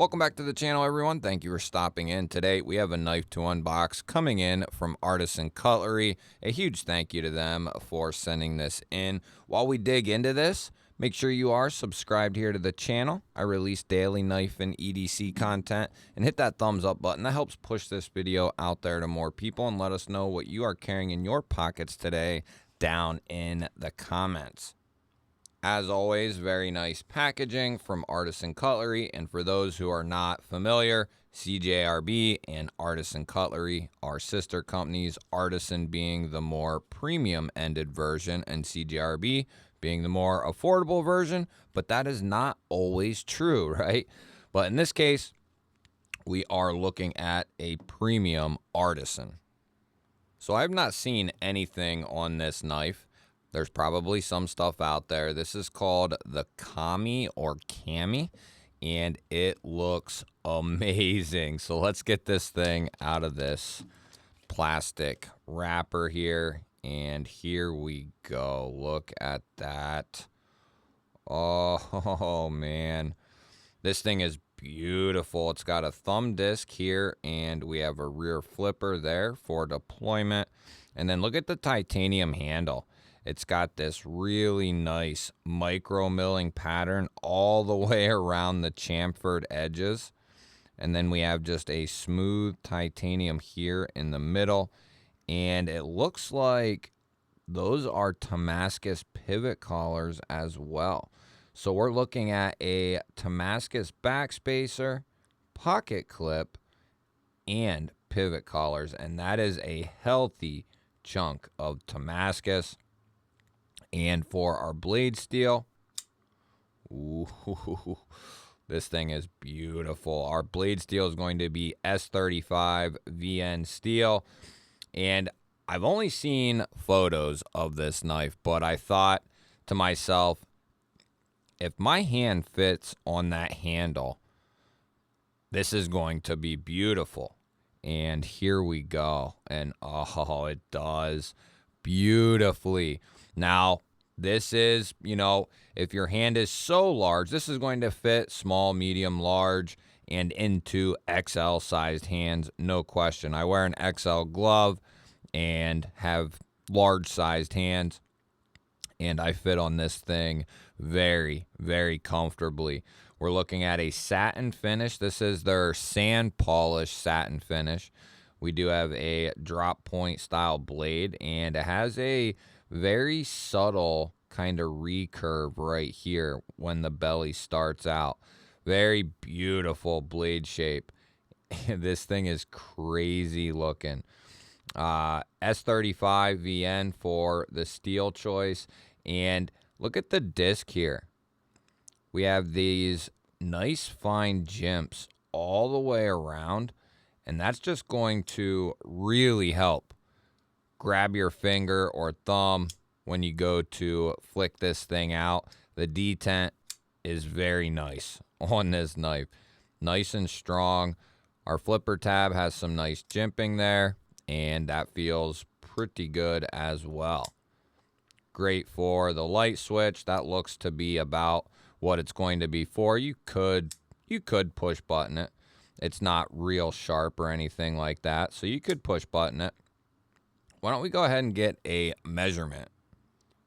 Welcome back to the channel, everyone. Thank you for stopping in. Today, we have a knife to unbox coming in from Artisan Cutlery. A huge thank you to them for sending this in. While we dig into this, make sure you are subscribed here to the channel. I release daily knife and EDC content, and hit that thumbs up button. That helps push this video out there to more people, and let us know what you are carrying in your pockets today down in the comments. As always, very nice packaging from Artisan Cutlery, and for those who are not familiar, CJRB and Artisan Cutlery are sister companies, Artisan being the more premium-ended version and CJRB being the more affordable version, but that is not always true, right? But in this case, we are looking at a premium Artisan. So I've not seen anything on this knife. There's probably some stuff out there. This is called the Kami or Cami, and it looks amazing. So let's get this thing out of this plastic wrapper here, and here we go. Look at that. Oh, man. This thing is beautiful. It's got a thumb disc here, and we have a rear flipper there for deployment. And then look at the titanium handle. It's got this really nice micro milling pattern all the way around the chamfered edges. And then we have just a smooth titanium here in the middle. And it looks like those are Damascus pivot collars as well. So we're looking at a Damascus backspacer, pocket clip, and pivot collars. And that is a healthy chunk of Damascus. And for our blade steel, ooh, this thing is beautiful. Our blade steel is going to be S35 VN steel. And I've only seen photos of this knife, but I thought to myself, if my hand fits on that handle, this is going to be beautiful. And here we go. And oh, it does beautifully. Now, this is, if your hand is so large, this is going to fit small, medium, large, and into XL sized hands, no question. I wear an XL glove and have large sized hands, and I fit on this thing very, very comfortably. We're looking at a satin finish. This is their sand polish satin finish. We do have a drop point style blade, and it has a very subtle kind of recurve right here when the belly starts out. Very beautiful blade shape. This thing is crazy looking. S35 VN for the steel choice. And look at the disc here. We have these nice fine jimps all the way around, and that's just going to really help grab your finger or thumb when you go to flick this thing out. The detent is very nice on this knife. Nice and strong. Our flipper tab has some nice jimping there, and that feels pretty good as well. Great for the light switch. That looks to be about what it's going to be for. You could push button it. It's not real sharp or anything like that, so you could push button it. Why don't we go ahead and get a measurement?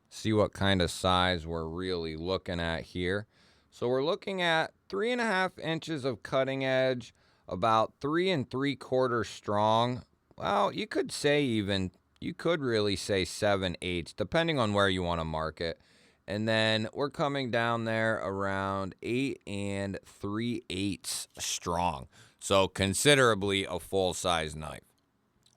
See what kind of size we're really looking at here. So we're looking at 3.5 inches of cutting edge, about 3 3/4 strong. Well, you could really say 7/8, depending on where you want to mark it. And then we're coming down there around 8 3/8 strong. So considerably a full-size knife.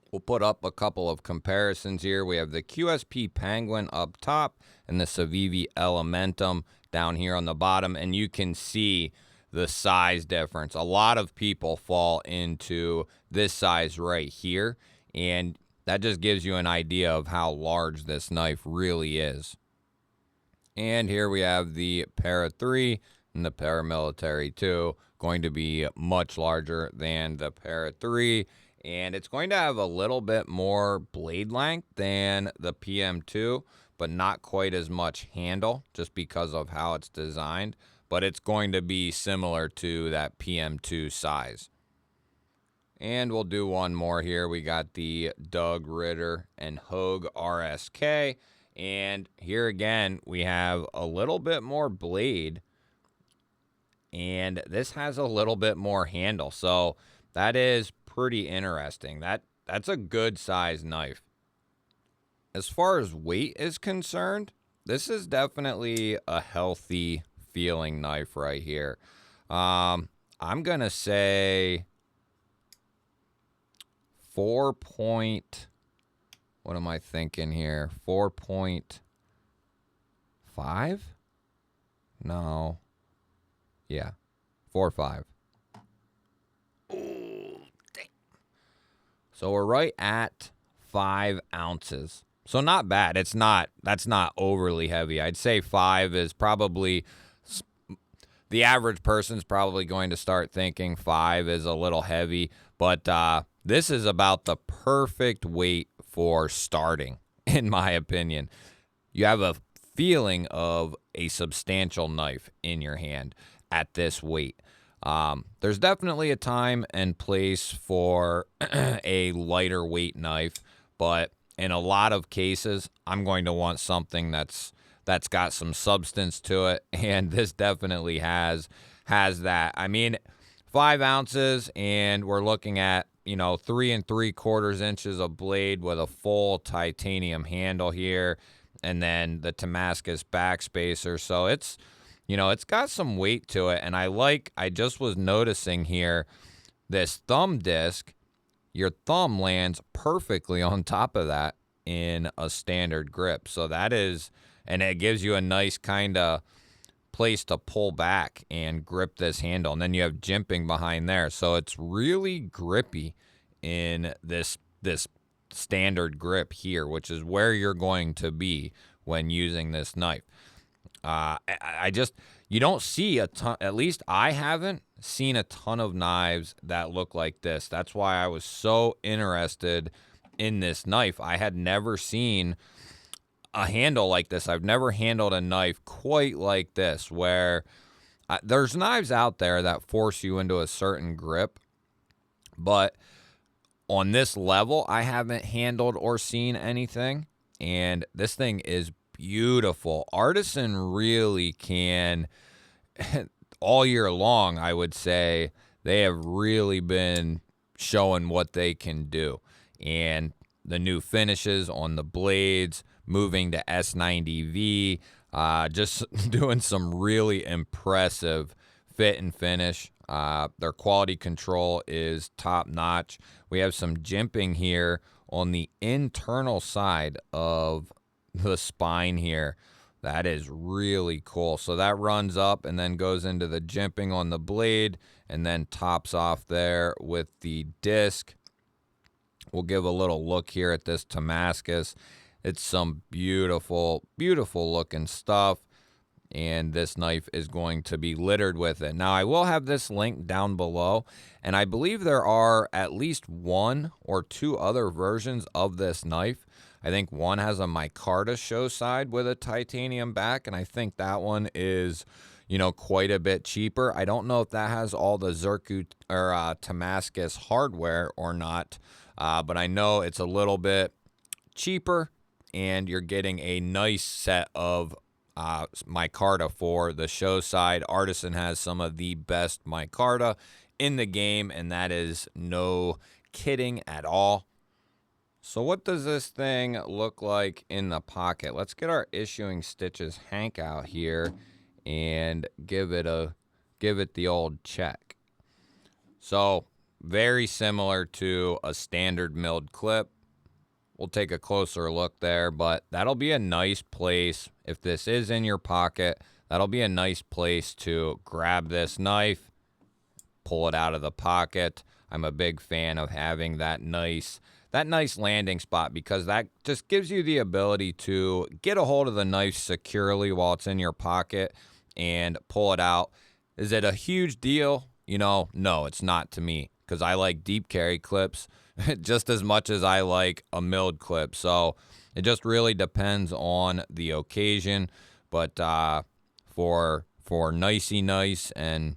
We'll put up a couple of comparisons here. We have the QSP Penguin up top and the Civivi Elementum down here on the bottom, and you can see the size difference. A lot of people fall into this size right here, and that just gives you an idea of how large this knife really is. And here we have the Para 3 and the Paramilitary 2, going to be much larger than the Para 3. And it's going to have a little bit more blade length than the PM2, but not quite as much handle just because of how it's designed. but it's going to be similar to that PM2 size. And we'll do one more here. We got the Doug Ritter and Hogue RSK. And here again, we have a little bit more blade. And this has a little bit more handle. So that is pretty interesting. That's a good size knife. As far as weight is concerned, this is definitely a healthy feeling knife right here. I'm going to say 4 point, what am I thinking here? 4.5? No. Yeah, 4.5. Ooh, dang. So we're right at 5 ounces. So not bad. That's not overly heavy. I'd say 5 is probably, the average person's probably going to start thinking 5 is a little heavy, but this is about the perfect weight for starting, in my opinion. You have a feeling of a substantial knife in your hand at this weight. There's definitely a time and place for a lighter weight knife, but in a lot of cases, I'm going to want something that's got some substance to it, and this definitely has that. I mean, 5 ounces, and we're looking at 3 3/4 inches of blade with a full titanium handle here, and then the Damascus backspacer. So it's got some weight to it, and I just was noticing here, this thumb disc, your thumb lands perfectly on top of that in a standard grip. So that is, and it gives you a nice kind of place to pull back and grip this handle. And then you have jimping behind there. So it's really grippy in this standard grip here, which is where you're going to be when using this knife. You don't see a ton, at least I haven't seen a ton of knives that look like this. That's why I was so interested in this knife. I had never seen a handle like this. I've never handled a knife quite like this, where there's knives out there that force you into a certain grip, but on this level, I haven't handled or seen anything, and this thing is beautiful. Artisan really can, all year long, I would say, they have really been showing what they can do. And the new finishes on the blades, moving to S90V, just doing some really impressive fit and finish. Their quality control is top notch. We have some jimping here on the internal side of the spine here. That is really cool. So that runs up and then goes into the jimping on the blade and then tops off there with the disc. We'll give a little look here at this Damascus. It's some beautiful, beautiful looking stuff. And this knife is going to be littered with it. Now, I will have this link down below, and I believe there are at least 1 or 2 other versions of this knife. I think one has a micarta show side with a titanium back, and I think that one is, quite a bit cheaper. I don't know if that has all the Zircon or Damascus hardware or not, but I know it's a little bit cheaper, and you're getting a nice set of micarta for the show side. Artisan has some of the best micarta in the game, and that is no kidding at all. So what does this thing look like in the pocket? Let's get our Issuing Stitches Hank out here and give it the old check. So very similar to a standard milled clip. We'll take a closer look there, but that'll be a nice place. If this is in your pocket, that'll be a nice place to grab this knife, pull it out of the pocket. I'm a big fan of having that nice landing spot, because that just gives you the ability to get a hold of the knife securely while it's in your pocket and pull it out. Is it a huge deal? No, it's not to me, because I like deep carry clips just as much as I like a milled clip. So it just really depends on the occasion. But for for nicey nice and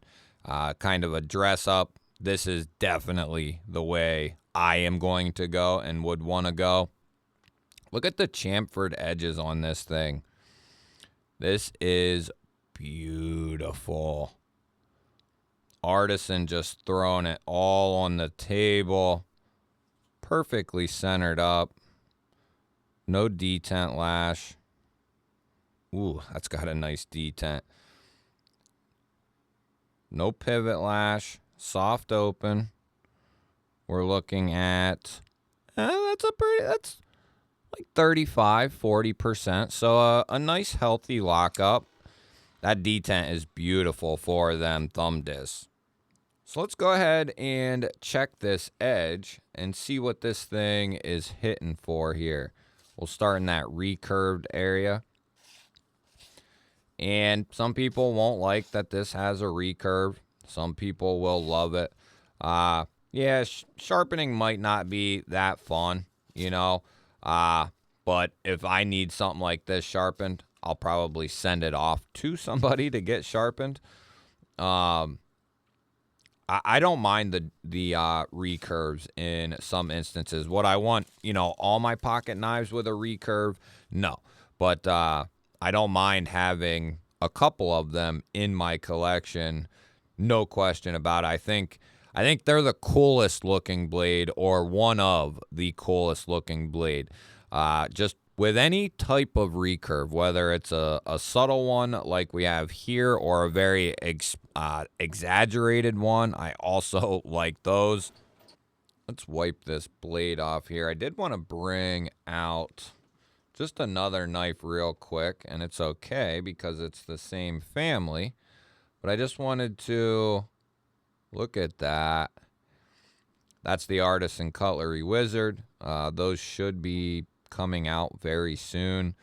kind of a dress up, this is definitely the way I am going to go and would want to go. Look at the chamfered edges on this thing. This is beautiful. Artisan just throwing it all on the table. Perfectly centered up. No detent lash. Ooh, that's got a nice detent. No pivot lash. Soft open. We're looking at, that's like 35, 40%. So a nice healthy lockup. That detent is beautiful for them thumb discs. So let's go ahead and check this edge and see what this thing is hitting for here. We'll start in that recurved area. And some people won't like that this has a recurve. Some people will love it. Yeah, sharpening might not be that fun, you know. But if I need something like this sharpened, I'll probably send it off to somebody to get sharpened. I don't mind the recurves in some instances. What I want, you know, all my pocket knives with a recurve, no. But I don't mind having a couple of them in my collection, no question about it. I think they're the coolest looking blade, or one of the coolest looking blade. Just with any type of recurve, whether it's a subtle one like we have here or a very exaggerated one, I also like those. Let's wipe this blade off here. I did want to bring out just another knife real quick, and it's okay because it's the same family. But I just wanted to look at that. That's the Artisan Cutlery Wizard. Those should be coming out very soon.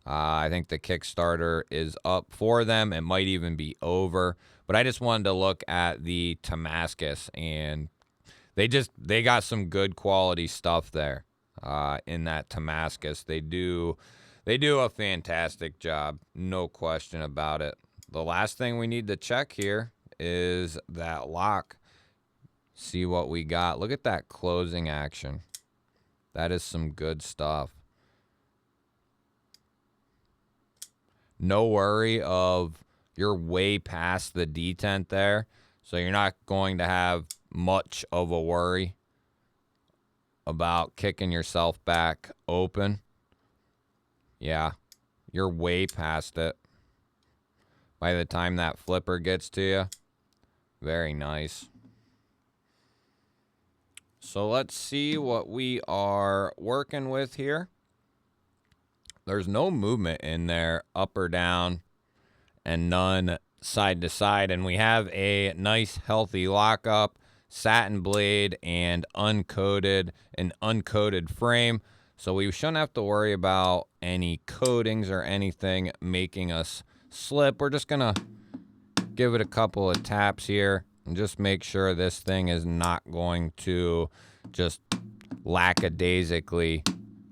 I think the Kickstarter is up for them. It might even be over. But I just wanted to look at the Damascus, and they got some good quality stuff there in that Damascus. They do a fantastic job, no question about it. The last thing we need to check here is that lock. See what we got. Look at that closing action. That is some good stuff. No worry of you're way past the detent there, so you're not going to have much of a worry about kicking yourself back open. Yeah, you're way past it. By the time that flipper gets to you, very nice. So let's see what we are working with here. There's no movement in there, up or down, and none side to side. And we have a nice healthy lockup, satin blade, and an uncoated frame. So we shouldn't have to worry about any coatings or anything making us slip. We're just gonna give it a couple of taps here and just make sure this thing is not going to just lackadaisically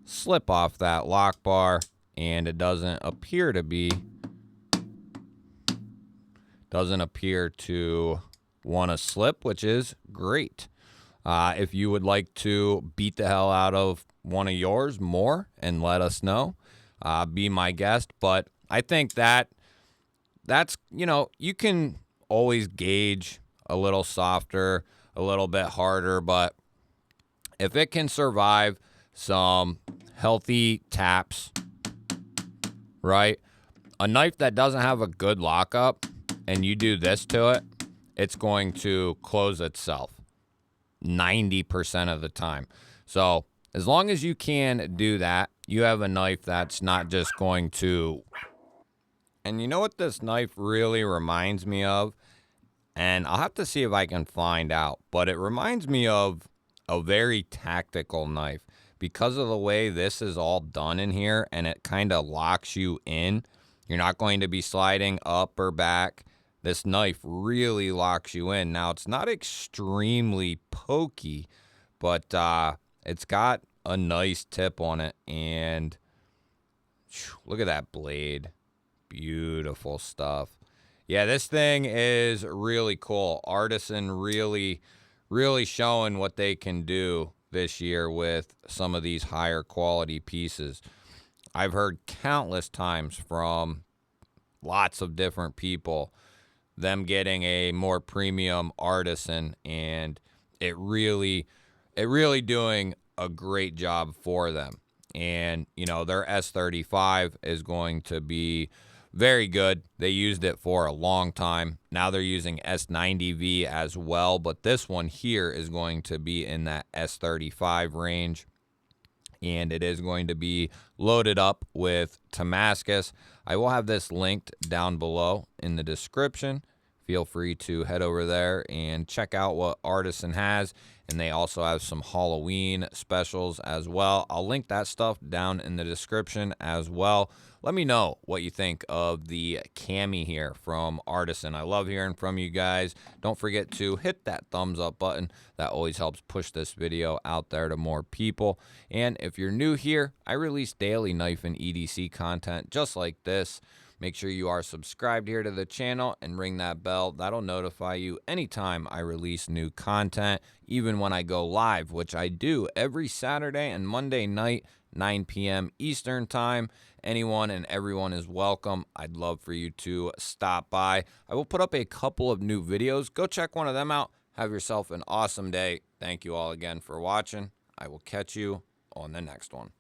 slip off that lock bar, and it doesn't appear to want to slip, which is great. If you would like to beat the hell out of one of yours more and let us know, be my guest. But I think that's, you know, you can always gauge a little softer, a little bit harder, but if it can survive some healthy taps, right? A knife that doesn't have a good lockup and you do this to it, it's going to close itself 90% of the time. So as long as you can do that, you have a knife that's not just going to... And you know what this knife really reminds me of? And I'll have to see if I can find out, but it reminds me of a very tactical knife because of the way this is all done in here, and it kind of locks you in. You're not going to be sliding up or back. This knife really locks you in. Now, it's not extremely pokey, but it's got a nice tip on it, and look at that blade. Beautiful stuff. Yeah, this thing is really cool. Artisan really showing what they can do this year with some of these higher quality pieces. I've heard countless times from lots of different people them getting a more premium Artisan, and it really doing a great job for them. And you know, their S35 is going to be very good. They used it for a long time. Now they're using S90V as well, but this one here is going to be in that S35 range, and it is going to be loaded up with Damascus. I will have this linked down below in the description. Feel free to head over there and check out what Artisan has. And they also have some Halloween specials as well. I'll link that stuff down in the description as well. Let me know what you think of the cami here from Artisan. I love hearing from you guys. Don't forget to hit that thumbs up button. That always helps push this video out there to more people. And if you're new here, I release daily knife and EDC content just like this. Make sure you are subscribed here to the channel and ring that bell. That'll notify you anytime I release new content, even when I go live, which I do every Saturday and Monday night, 9 p.m. Eastern time. Anyone and everyone is welcome. I'd love for you to stop by. I will put up a couple of new videos. Go check one of them out. Have yourself an awesome day. Thank you all again for watching. I will catch you on the next one.